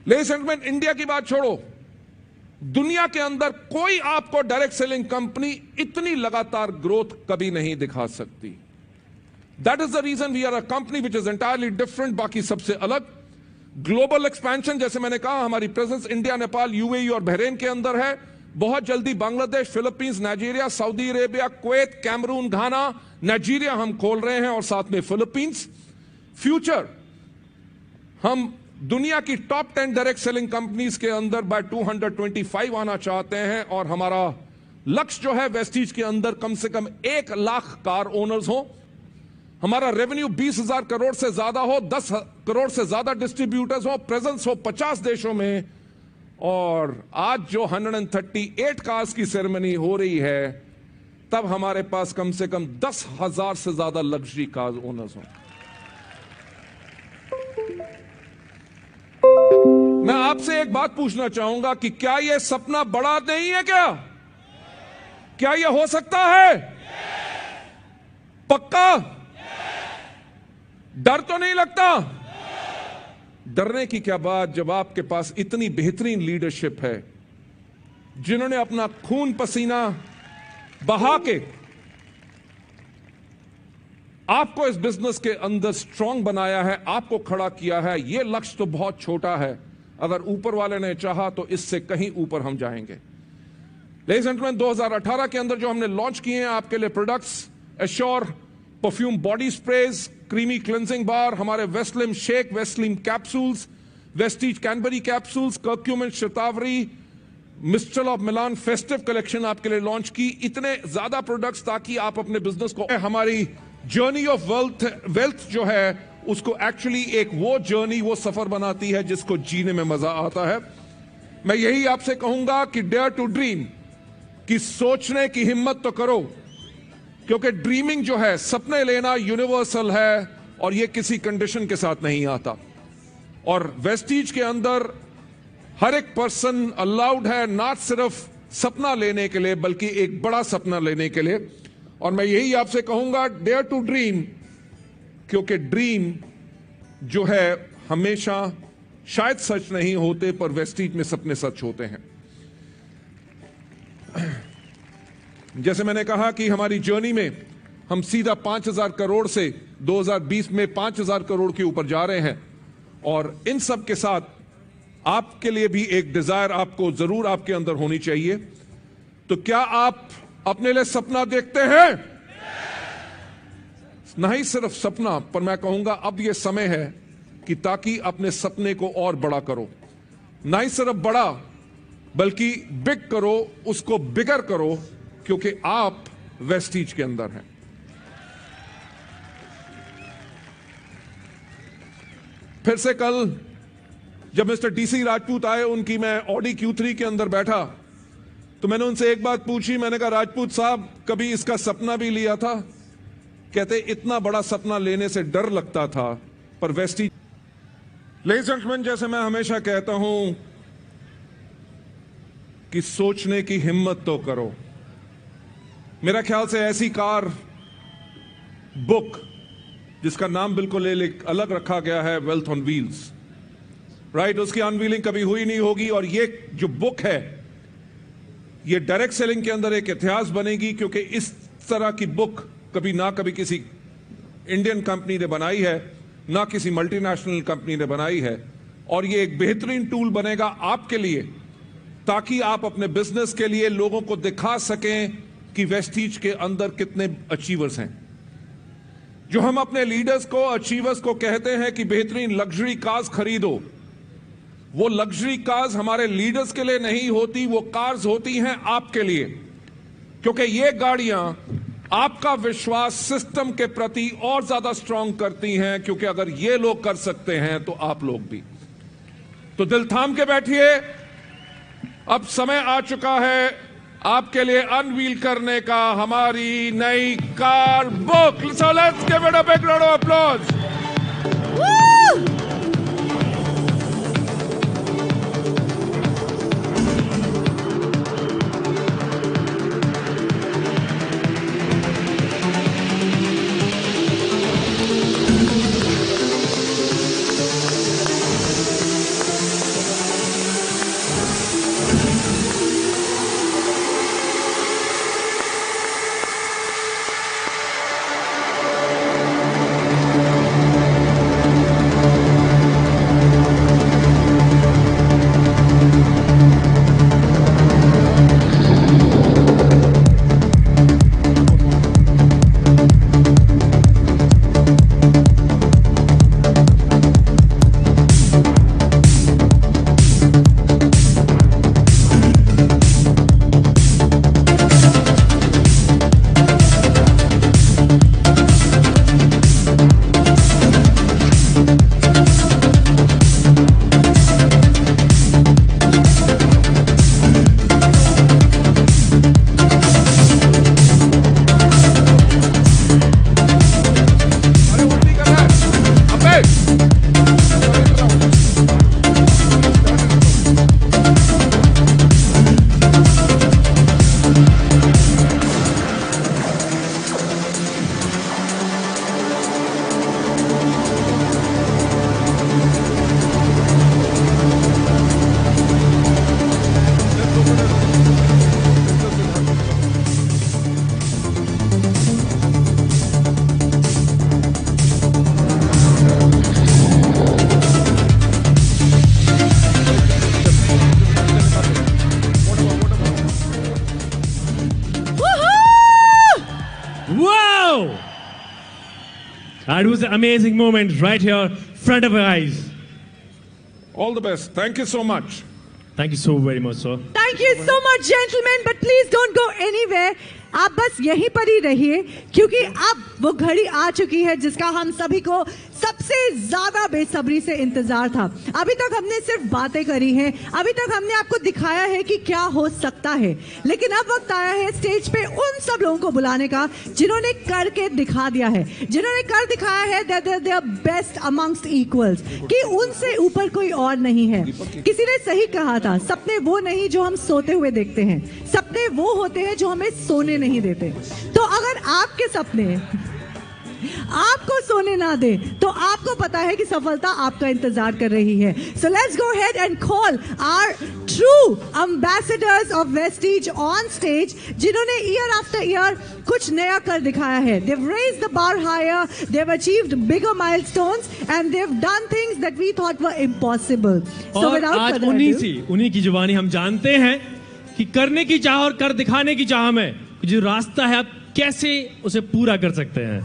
Ladies and gentleman, India की बात छोड़ो, दुनिया के अंदर कोई आपको डायरेक्ट सेलिंग कंपनी इतनी लगातार ग्रोथ कभी नहीं दिखा सकती। That is the reason we are a company which is entirely different, बाकी सबसे अलग। ग्लोबल एक्सपेंशन, जैसे मैंने कहा, हमारी प्रेजेंस इंडिया, नेपाल, यूएई और बहरीन के अंदर है। बहुत जल्दी Bangladesh, Philippines, Nigeria, Saudi Arabia, Kuwait, Cameroon, Ghana, Nigeria हम खोल रहे हैं और साथ में फिलीपींस। फ्यूचर हम दुनिया की टॉप 10 डायरेक्ट सेलिंग कंपनीज के अंदर बाय 225 आना चाहते हैं और हमारा लक्ष्य जो है वेस्टीज के अंदर कम से कम 1 लाख कार ओनर्स हो। हमारा रेवेन्यू 20,000 करोड़ से ज्यादा हो, 10 करोड़ से ज्यादा डिस्ट्रीब्यूटर्स हो, प्रेजेंस हो 50 देशों में। और आज जो 138 कार्स की सेरेमनी हो रही है, तब हमारे पास कम से कम 10,000 से ज्यादा लग्जरी कार ओनर्स हो। मैं आपसे एक बात पूछना चाहूंगा कि क्या यह सपना बड़ा नहीं है? क्या यह हो सकता है? पक्का? डर तो नहीं लगता? डरने की क्या बात, जब आपके पास इतनी बेहतरीन लीडरशिप है, जिन्होंने अपना खून पसीना बहा के आपको इस बिजनेस के अंदर स्ट्रांग बनाया है, आपको खड़ा किया है। यह लक्ष्य तो बहुत छोटा है, अगर ऊपर वाले ने चाहा तो इससे कहीं ऊपर हम जाएंगे। लेडीज एंड जेंटलमैन, 2018 के अंदर जो हमने लॉन्च किए हैं आपके लिए products, assure perfume body sprays, creamy cleansing bar, हमारे Veslim shake, Veslim capsules, Vestige Canberry capsules, curcumin shatavari, Mistral of Milan festive collection आपके लिए लॉन्च की। इतने ज्यादा प्रोडक्ट्स ताकि आप अपने बिजनेस को, हमारी जर्नी ऑफ वेल्थ जो है उसको एक्चुअली एक वो जर्नी, वो सफर बनाती है जिसको जीने में मजा आता है। मैं यही आपसे कहूंगा कि डेयर टू ड्रीम, कि सोचने की हिम्मत तो करो, क्योंकि ड्रीमिंग जो है, सपने लेना यूनिवर्सल है और ये किसी कंडीशन के साथ नहीं आता। और वेस्टीज के अंदर हर एक पर्सन अलाउड है ना सिर्फ सपना लेने के लिए, बल्कि एक बड़ा सपना लेने के लिए। और मैं यही आपसे कहूंगा, डेयर टू ड्रीम, क्योंकि ड्रीम जो है हमेशा शायद सच नहीं होते, पर वेस्टीज में सपने सच होते हैं। जैसे मैंने कहा कि हमारी जर्नी में हम सीधा 5,000 करोड़ से 2020 में 5,000 करोड़ के ऊपर जा रहे हैं। और इन सब के साथ आपके लिए भी एक डिजायर आपको जरूर आपके अंदर होनी चाहिए। तो क्या आप अपने लिए सपना देखते हैं? नहीं सिर्फ सपना, पर मैं कहूंगा अब यह समय है कि ताकि अपने सपने को और बड़ा करो। नहीं सिर्फ बड़ा, बल्कि बिग करो, उसको बिगर करो, क्योंकि आप वेस्टीज के अंदर हैं। फिर से कल जब मिस्टर डीसी राजपूत आए, उनकी मैं ऑडी Q3 के अंदर बैठा, तो मैंने उनसे एक बात पूछी। मैंने कहा, राजपूत साहब, कभी इसका सपना भी लिया था? कहते, इतना बड़ा सपना लेने से डर लगता था, पर वेस्टीज। लेडीज एंड जेंटलमैन, जैसे मैं हमेशा कहता हूं कि सोचने की हिम्मत तो करो। मेरा ख्याल से ऐसी कार बुक जिसका नाम बिल्कुल अलग रखा गया है, वेल्थ ऑन व्हील्स, राइट, उसकी अनवीलिंग कभी हुई नहीं होगी। और ये जो बुक है, ये डायरेक्ट सेलिंग के अंदर एक इतिहास बनेगी, क्योंकि इस तरह की बुक कभी ना कभी किसी इंडियन कंपनी ने बनाई है, ना किसी मल्टीनेशनल कंपनी ने बनाई है। और ये एक बेहतरीन टूल बनेगा आपके लिए, ताकि आप अपने बिजनेस के लिए लोगों को दिखा सकें कि वेस्टीज के अंदर कितने अचीवर्स हैं। जो हम अपने लीडर्स को, अचीवर्स को कहते हैं कि बेहतरीन लग्जरी कार्स खरीदो, वो लग्जरी कार्स हमारे लीडर्स के लिए नहीं होती, वो कार्स होती हैं आपके लिए। क्योंकि ये गाड़ियां आपका विश्वास सिस्टम के प्रति और ज्यादा स्ट्रांग करती हैं, क्योंकि अगर ये लोग कर सकते हैं तो आप लोग भी। तो दिल थाम के बैठिए, अब समय आ चुका है आपके लिए अनवील करने का हमारी नई car book. So let's give it a big round of applause. It was an amazing moment right here, front of our eyes. All the best. Thank you so much. Thank you so very much, sir. Thank you so much, gentlemen. But please don't go anywhere. आप बस यहीं पर ही रहिए, क्योंकि अब वो घड़ी आ चुकी है जिसका हम सभी को सबसे ज्यादा बेसब्री से इंतजार था। अभी तक हमने सिर्फ बातें करी हैं, अभी तक हमने आपको दिखाया है कि क्या हो सकता है, लेकिन अब वक्त आया है स्टेज पे उन सब लोगों को बुलाने का जिन्होंने करके दिखा दिया है, जिन्होंने कर दिखाया है that they are best amongst equals, कि उनसे ऊपर कोई और नहीं है। किसी ने सही कहा था, सपने वो नहीं जो हम सोते हुए देखते हैं, सपने वो होते हैं जो हमें सोने नहीं देते। तो अगर आपके सपने आपको सोने ना दे तो आपको पता है कि सफलता आपका इंतजार कर रही है। So let's go ahead and call our true ambassadors of Vestige on stage, जिन्होंने ईयर आफ्टर ईयर कुछ नया कर दिखाया है। They have raised the bar higher, they have achieved bigger milestones and they have done things that we thought were impossible. So और आज उन्हीं की जुबानी हम जानते हैं कि करने की चाह और कर दिखाने की चाह में जो रास्ता है आप कैसे उसे पूरा कर सकते हैं।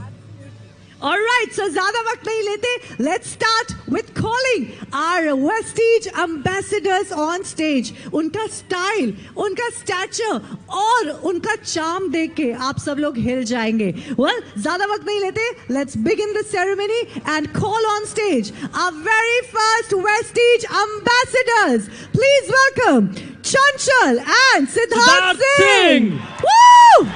Alright, so ज़्यादा वक्त नहीं लेते, let's start with calling our Vestige ambassadors on stage. उनका स्टाइल, उनका स्टैचर और उनका चार्म देख के आप सब लोग हिल जाएंगे। Well, ज़्यादा वक्त नहीं लेते, let's begin the ceremony and call on stage our very first Vestige ambassadors. Please welcome Chanchal and Siddharth Singh. Woo!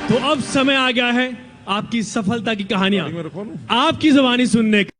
तो अब समय आ गया है आपकी सफलता की कहानियां आपकी जुबानी सुनने का।